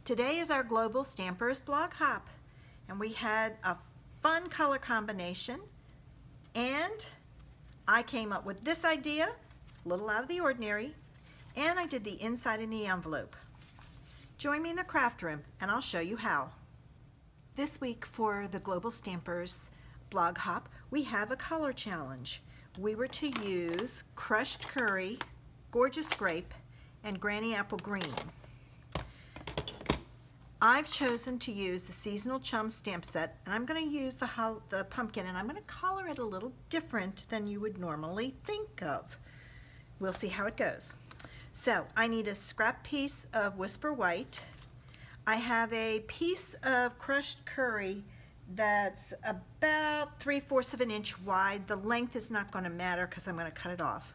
Today is our Global Stampers blog hop, and we had a fun color combination, and I came up with this idea, a little out of the ordinary, and I did the inside in the envelope. Join me in the craft room and I'll show you how. This week for the Global Stampers blog hop, we have a color challenge. We were to use crushed curry, gorgeous grape, and granny apple green. I've chosen to use the seasonal Chums stamp set, and I'm going to use the pumpkin, and I'm going to color it a little different than you would normally think of. We'll see how it goes. So I need a scrap piece of Whisper White. I have a piece of crushed curry that's about 3/4 of an inch wide. The length is not going to matter because I'm going to cut it off.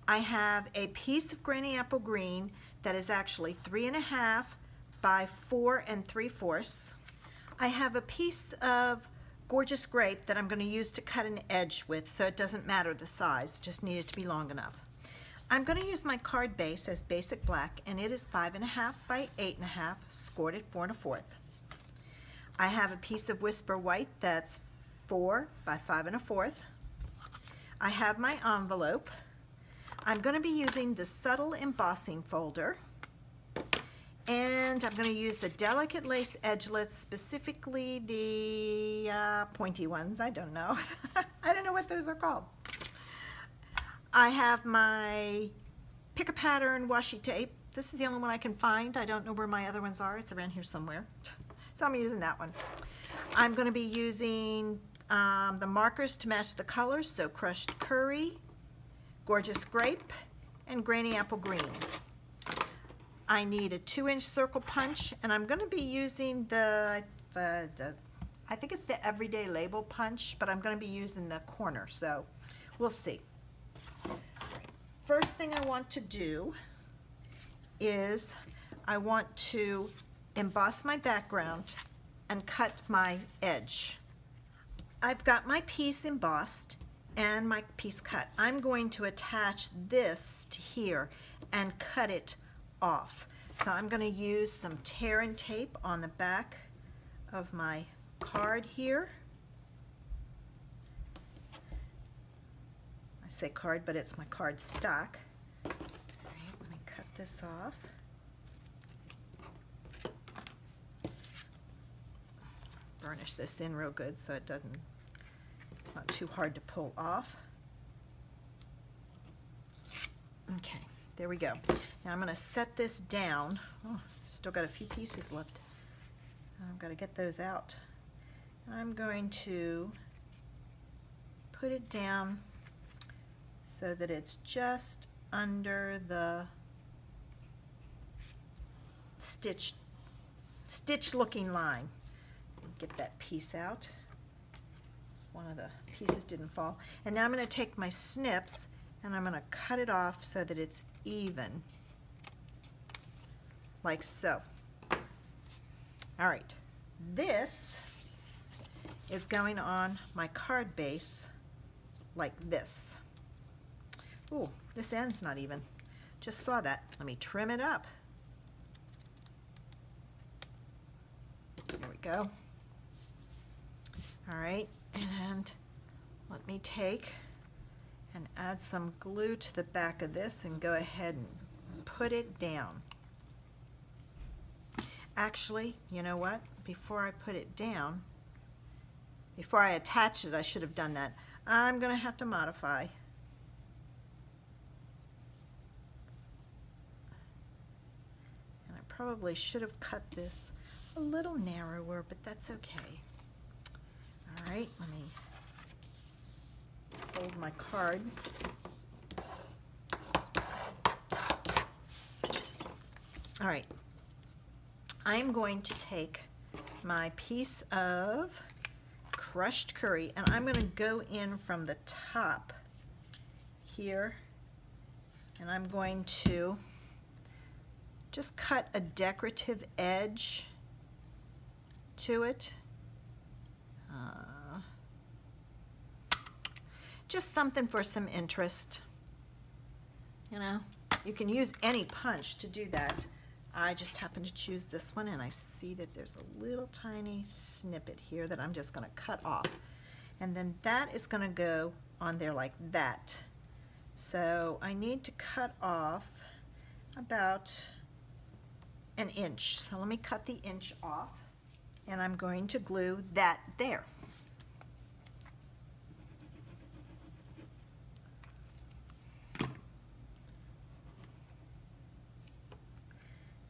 I have a piece of granny apple green that is actually 3.5 by 4 3/4. I have a piece of gorgeous grape that I'm going to use to cut an edge with, so it doesn't matter the size, just need it to be long enough. I'm going to use my card base as basic black, and it is 5.5 by 8.5, scored at 4 1/4. I have a piece of Whisper White that's 4 by 5 1/4. I have my envelope. I'm going to be using the subtle embossing folder, and I'm going to use the delicate lace edgelets, specifically the pointy ones. I don't know. I don't know what those are called. I have my pick a pattern washi tape. This is the only one I can find. I don't know where my other ones are. It's around here somewhere. So I'm using that one. I'm going to be using the markers to match the colors, so crushed curry, gorgeous grape, and granny apple green. I need a 2-inch circle punch, and I'm going to be using the I think it's the Everyday Label punch, but I'm going to be using the corner, so we'll see. First thing I want to do is I want to emboss my background and cut my edge. I've got my piece embossed and my piece cut. I'm going to attach this to here and cut it off. So I'm going to use some tear and tape on the back of my card here. I say card, but it's my card stock. All right, let me cut this off. Burnish this in real good so it's not too hard to pull off. Okay, there we go. Now I'm going to set this down. Oh, still got a few pieces left. I've got to get those out. I'm going to put it down so that it's just under the stitch looking line. Get that piece out. One of the pieces didn't fall. And now I'm going to take my snips and I'm going to cut it off so that it's even, like so. All right, this is going on my card base like this. Ooh, this end's not even. Just saw that. Let me trim it up. There we go. All right, and let me take and add some glue to the back of this and go ahead and put it down. Actually, you know what? Before I put it down, before I attach it, I should have done that. I'm going to have to modify. And I probably should have cut this a little narrower, but that's okay. All right, let me fold my card. All right, I'm going to take my piece of crushed curry and I'm going to go in from the top here, and I'm going to just cut a decorative edge to it. Just something for some interest. You know, you can use any punch to do that. I just happened to choose this one, and I see that there's a little tiny snippet here that I'm just going to cut off. And then that is going to go on there like that. So I need to cut off about an inch. So let me cut the inch off, and I'm going to glue that there.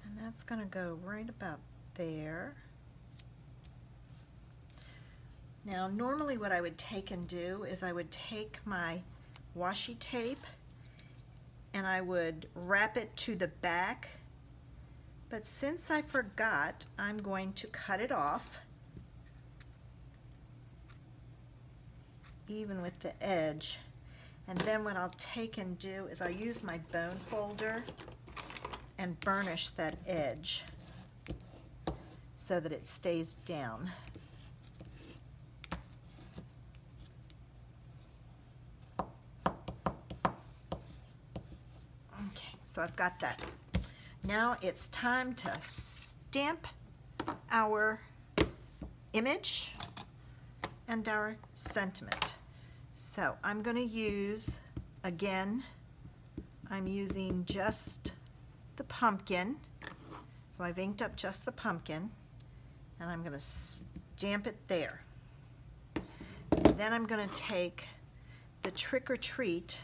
And that's going to go right about there. Now normally what I would take and do is I would take my washi tape and I would wrap it to the back, but since I forgot, I'm going to cut it off even with the edge, and then what I'll take and do is I'll use my bone folder and burnish that edge so that it stays down. Okay, so I've got that. Now it's time to stamp our image and our sentiment. So I'm going to use, again, I'm using just the pumpkin. So I've inked up just the pumpkin, and I'm going to stamp it there. Then I'm going to take the Trick or Treat